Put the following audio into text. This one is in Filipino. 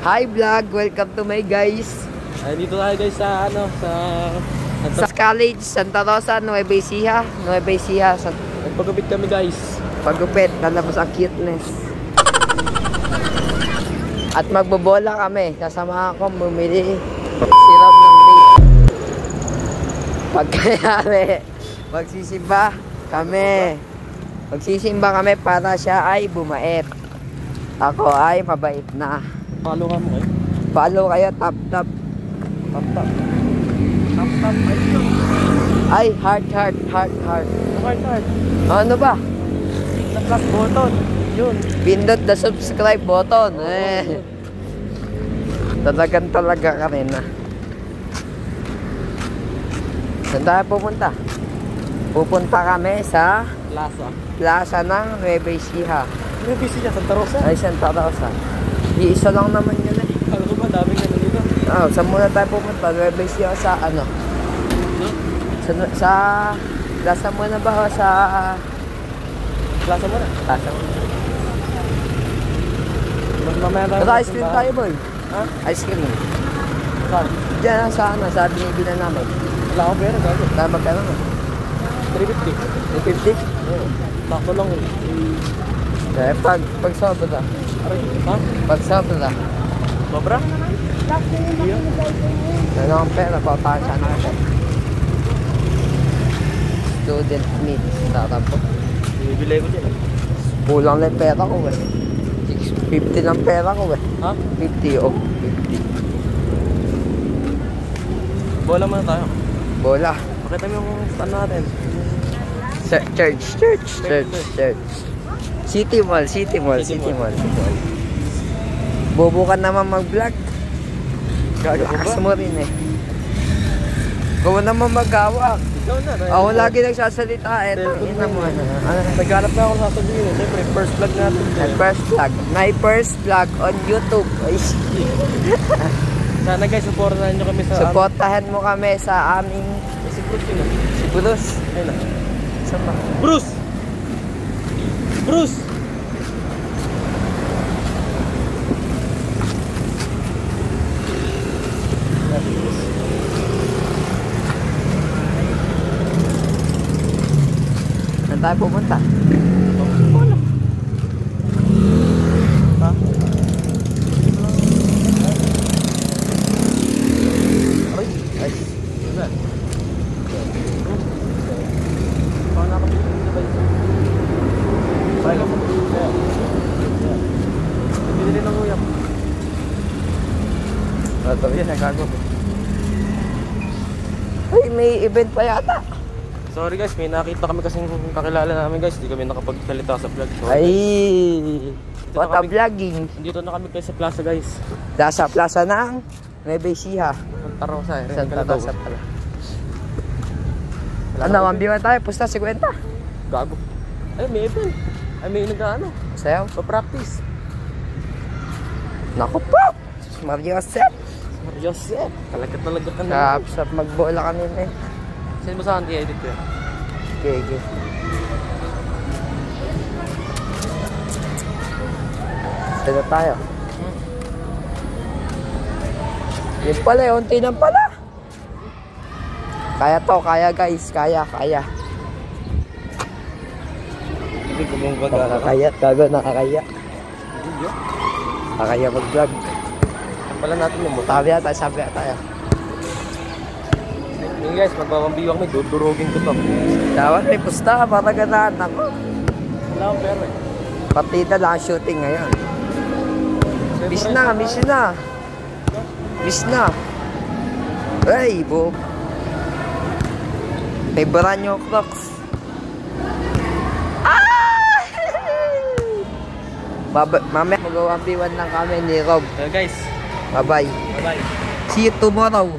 Hi vlog, welcome to my guys. Ay, dito tayo guys sa sa college, Santa Rosa, Nueva Ecija. Nagpagupit kami guys. Pagupit, lalabas ang cuteness. At magbobola kami. Kasama ko bumili sirap ng vape. Pagkayari, magsisimba kami para siya ay bumait. Ako ay mabait na. Follow ka mo kayo? Follow kayo, tap. Ay, heart. Ano ba? Sa plus button. Yun. Pindot the subscribe button. Talaga ka rin na. Saan tayo pupunta? Pupunta kami sa plaza ng Nueva Ecija. Nueva Ecija, Santa Rosa? Ay, Santa Rosa. Iisa lang naman yun eh. Alam ko ba, daming na dito? Saan muna tayo pupunta? Nueva Ecija sa ano? Sa plaza muna ba o sa... Plaza muna? Plaza muna. Mamaya tayo. Pero ice cream tayo boy. Ha? Ice cream. Saan? Diyan sa ano, sa binibilan namin. Wala akong pera, gago. Kaya magkano mo? 350. 350? Oo. Takto lang eh. Eh, pag sobra. Aray, ha? Pag sobra. Sobra? Ano ang pera? Papasya na ako. Student needs. Tarap po. Bibili ko dyan eh. Kulang lang pera ko eh. 50 lang pera ko eh. Ha? 50 o. 50. Bola muna tayo. Bola. Pakita mo yung stand natin. Church. City Mall. Bobo ka naman mag-vlog. Gagakas mo rin eh. Gawa naman mag-awak. Ikaw na. Ako lagi nagsasalita. Eto, ina mo. Naghanap na ako ng sasabihin. Siyempre, first vlog natin. My first vlog on YouTube. Sana guys, supportahan nyo kami sa... Supportahan mo kami sa aming... Si Bruce yun. Si Bruce. Ayun na. Saan ba? Bruce! Saan tayo pupunta? Wala. Ha? Ay. Saan? Paano nakapili dito ba yun? Paano nakapili dito? Pinili ng uyap. Ito yan, nagago. Ay, may event pa yata. Sorry guys, may nakita kami kasing kakilala namin guys. Hindi kami nakapagsalita sa vlog. So, ay, what a vlogging. Dito na kami guys sa plaza guys. Plaza ng Nueva Ecija. Santa Rosa eh. Santa Rosa pala. Ano, mambiwan tayo, pusta 50. Gago. Ay, may event. Ay, may nag-ano. Sayaw. Pa-practice. Naku po! Mariosep. Joseph. Talaga ka na. Kapsap magbola kanina eh. Sino mo saan i-edit ko yan? Okay. Sino tayo? Yun pala, unti lang pala. Kaya guys, kaya. Hindi ko mong baga. Nakakaya. Nakakaya mag-vlog. Pala natin yung motor. Sabi tayo. Yung guys, magpapambiyo kami, dudurugin ko to. Dapat may pusta, para ganahan ako. Wala akong pera eh. Partida lang ang shooting ngayon. Miss na. Hey, Bob. May brand new Crocs. Mamaya mag-1v1 lang kami ni Rob. Guys. Bye-bye. Bye-bye. See you tomorrow.